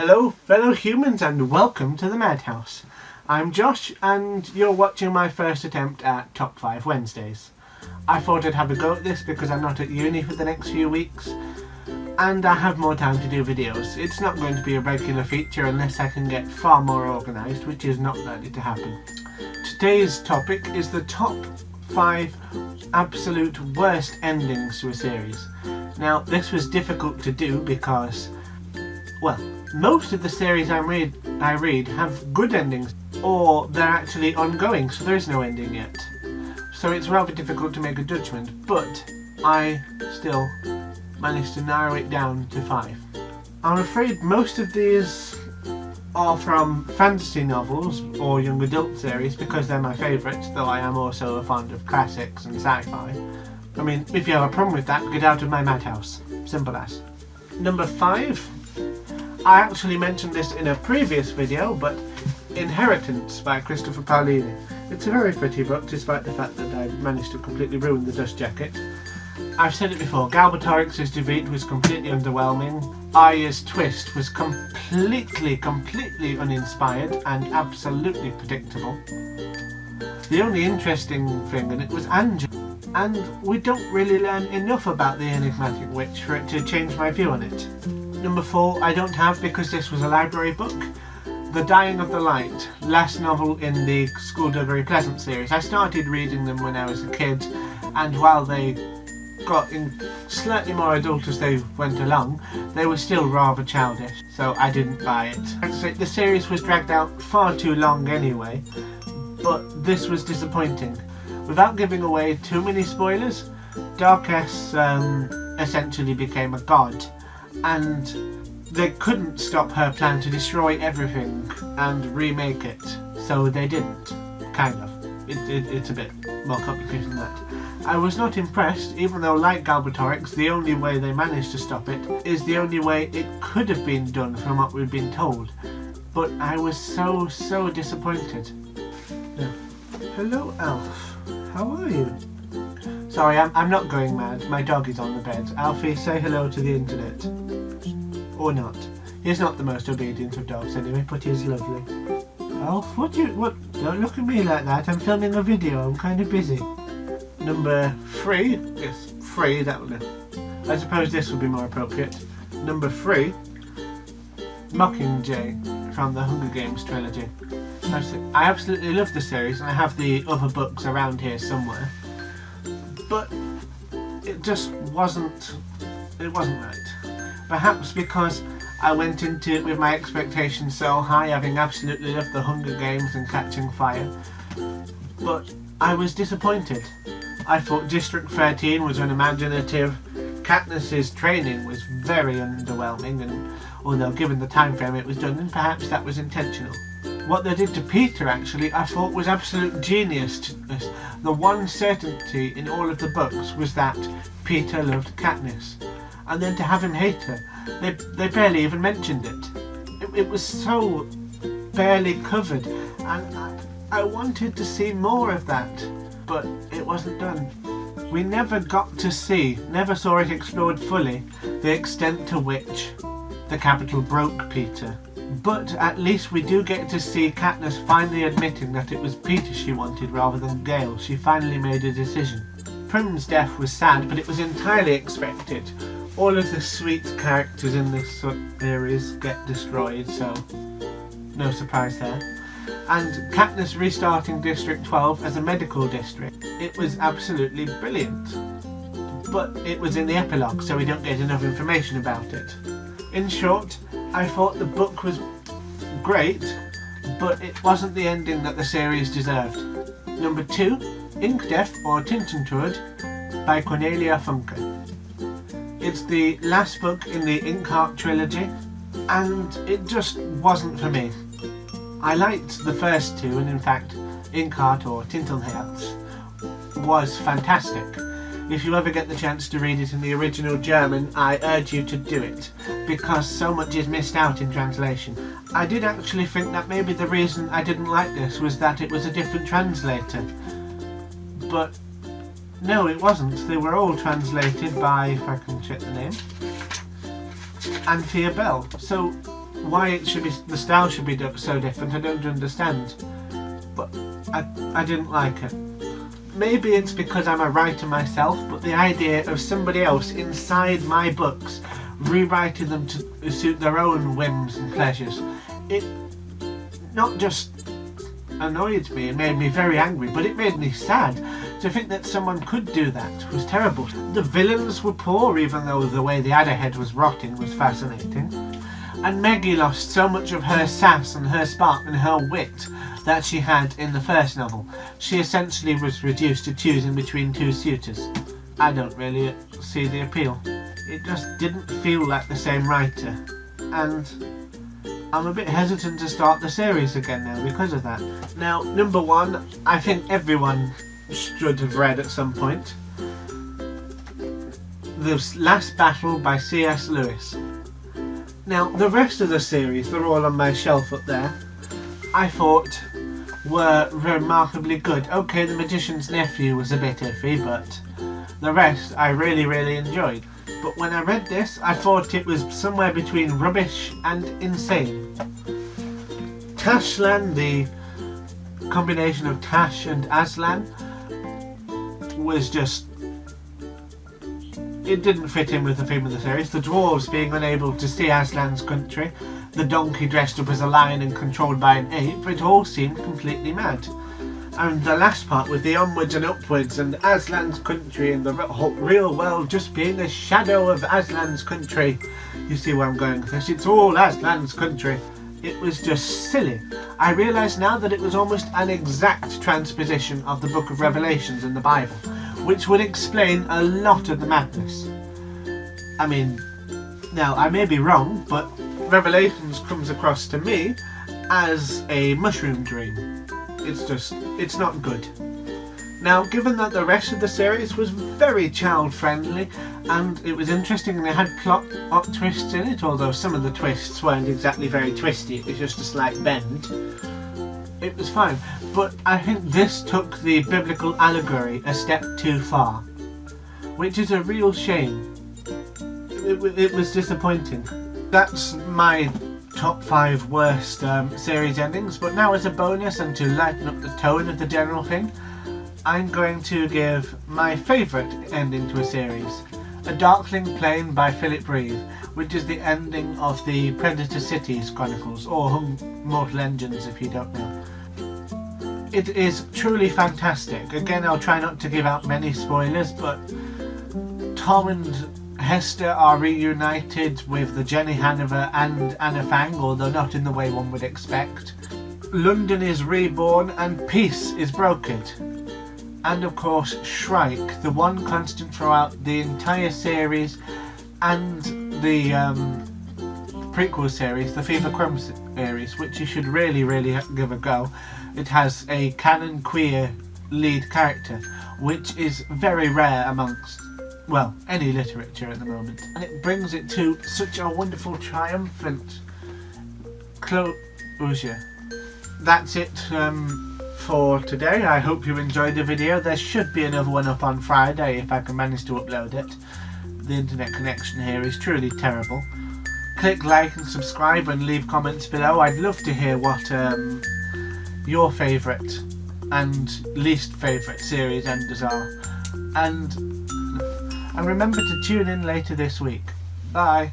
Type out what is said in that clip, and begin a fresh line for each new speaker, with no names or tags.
Hello fellow humans and welcome to the Madhouse. I'm Josh and you're watching my first attempt at Top 5 Wednesdays. I thought I'd have a go at this because I'm not at uni for the next few weeks and I have more time to do videos. It's not going to be a regular feature unless I can get far more organised, which is not likely to happen. Today's topic is the top 5 absolute worst endings to a series. Now this was difficult to do because, well, most of the series I read have good endings, or they're actually ongoing, so there is no ending yet. So it's rather difficult to make a judgment, but I still managed to narrow it down to 5. I'm afraid most of these are from fantasy novels or young adult series because they're my favourites, though I am also fond of classics and sci-fi. I mean, if you have a problem with that, get out of my madhouse. Simple as. Number 5. I actually mentioned this in a previous video, but Inheritance by Christopher Paolini. It's a very pretty book, despite the fact that I managed to completely ruin the dust jacket. I've said it before, Galbatorix's defeat was completely underwhelming. Arya's twist was completely uninspired and absolutely predictable. The only interesting thing in it was Angela, and we don't really learn enough about the enigmatic witch for it to change my view on it. Number 4 I don't have because this was a library book. The Dying of the Light, last novel in the Skullduggery Pleasant series. I started reading them when I was a kid, and while they got slightly more adult as they went along, they were still rather childish, so I didn't buy it. I'd say the series was dragged out far too long anyway, but this was disappointing. Without giving away too many spoilers, Darkess essentially became a god, and they couldn't stop her plan to destroy everything and remake it, so they didn't, kind of. It's a bit more complicated than that. I was not impressed, even though, like Galbatorix, the only way they managed to stop it is the only way it could have been done from what we've been told. But I was so disappointed. Yeah. Hello, Alf. How are you? Sorry, I'm not going mad. My dog is on the bed. Alfie, say hello to the internet. Or not. He's not the most obedient of dogs anyway, but he's lovely. Alf, what? Don't look at me like that. I'm filming a video. I'm kind of busy. Number 3. Yes, 3. That would. I suppose this would be more appropriate. Number 3. Mockingjay from the Hunger Games trilogy. I absolutely love the series, and I have the other books around here somewhere. But it just wasn't. It wasn't right. Perhaps because I went into it with my expectations so high, having absolutely loved the Hunger Games and Catching Fire. But I was disappointed. I thought District 13 was unimaginative. Katniss's training was very underwhelming, and although given the time frame it was done in, perhaps that was intentional. What they did to Peter, actually, I thought was absolute genius. The one certainty in all of the books was that Peter loved Katniss. And then to have him hate her, they barely even mentioned it. It was so barely covered, and I wanted to see more of that, but it wasn't done. We never saw it explored fully, the extent to which the Capitol broke Peter. But at least we do get to see Katniss finally admitting that it was Peter she wanted rather than Gale. She finally made a decision. Prim's death was sad, but it was entirely expected. All of the sweet characters in this series get destroyed, so no surprise there. And Katniss restarting District 12 as a medical district. It was absolutely brilliant. But it was in the epilogue, so we don't get enough information about it. In short, I thought the book was great, but it wasn't the ending that the series deserved. Number 2, Inkdeath or Tintentood by Cornelia Funke. It's the last book in the Inkheart trilogy, and it just wasn't for me. I liked the first 2, and in fact, Inkheart or Tintenherz was fantastic. If you ever get the chance to read it in the original German, I urge you to do it, because so much is missed out in translation. I did actually think that maybe the reason I didn't like this was that it was a different translator. But no, it wasn't. They were all translated by, if I can check the name, Anthea Bell. So why it should be, the style should be so different. I don't understand. But I didn't like it. Maybe it's because I'm a writer myself, but the idea of somebody else inside my books rewriting them to suit their own whims and pleasures, it not just annoyed me and made me very angry, but it made me sad. To think that someone could do that was terrible. The villains were poor, even though the way the Adderhead was rotting was fascinating. And Maggie lost so much of her sass and her spark and her wit that she had in the first novel. She essentially was reduced to choosing between two suitors. I don't really see the appeal. It just didn't feel like the same writer. And I'm a bit hesitant to start the series again now because of that. Now, number one, I think everyone should have read at some point. The Last Battle by C.S. Lewis. Now, the rest of the series, they're all on my shelf up there, I thought were remarkably good. Okay, The Magician's Nephew was a bit iffy, but the rest I really, really enjoyed. But when I read this, I thought it was somewhere between rubbish and insane. Tashlan, the combination of Tash and Aslan, was just... it didn't fit in with the theme of the series. The dwarves being unable to see Aslan's country, the donkey dressed up as a lion and controlled by an ape, it all seemed completely mad. And the last part with the onwards and upwards and Aslan's country and the real world just being a shadow of Aslan's country. You see where I'm going with this? It's all Aslan's country. It was just silly. I realise now that it was almost an exact transposition of the Book of Revelations in the Bible, which would explain a lot of the madness. I mean, now I may be wrong, but Revelations comes across to me as a mushroom dream. It's not good. Now, given that the rest of the series was very child friendly and it was interesting and it had plot twists in it, although some of the twists weren't exactly very twisty, it was just a slight bend, it was fine. But I think this took the biblical allegory a step too far, which is a real shame. It was disappointing. That's my top 5 worst series endings, but now as a bonus and to lighten up the tone of the general thing, I'm going to give my favourite ending to a series, A Darkling Plain by Philip Reeve, which is the ending of the Predator Cities Chronicles, or Mortal Engines if you don't know. It is truly fantastic. Again, I'll try not to give out many spoilers, but Tom and Hester are reunited with the Jenny Hanover and Anna Fang, although not in the way one would expect. London is reborn and peace is brokered. And of course, Shrike, the one constant throughout the entire series and the prequel series, the Fever Crumb series, which you should really, really give a go. It has a canon queer lead character, which is very rare amongst, well, any literature at the moment. And it brings it to such a wonderful, triumphant closure. That's it for today. I hope you enjoyed the video. There should be another one up on Friday if I can manage to upload it. The internet connection here is truly terrible. Click like and subscribe and leave comments below. I'd love to hear what your favourite and least favourite series enders are. And remember to tune in later this week. Bye.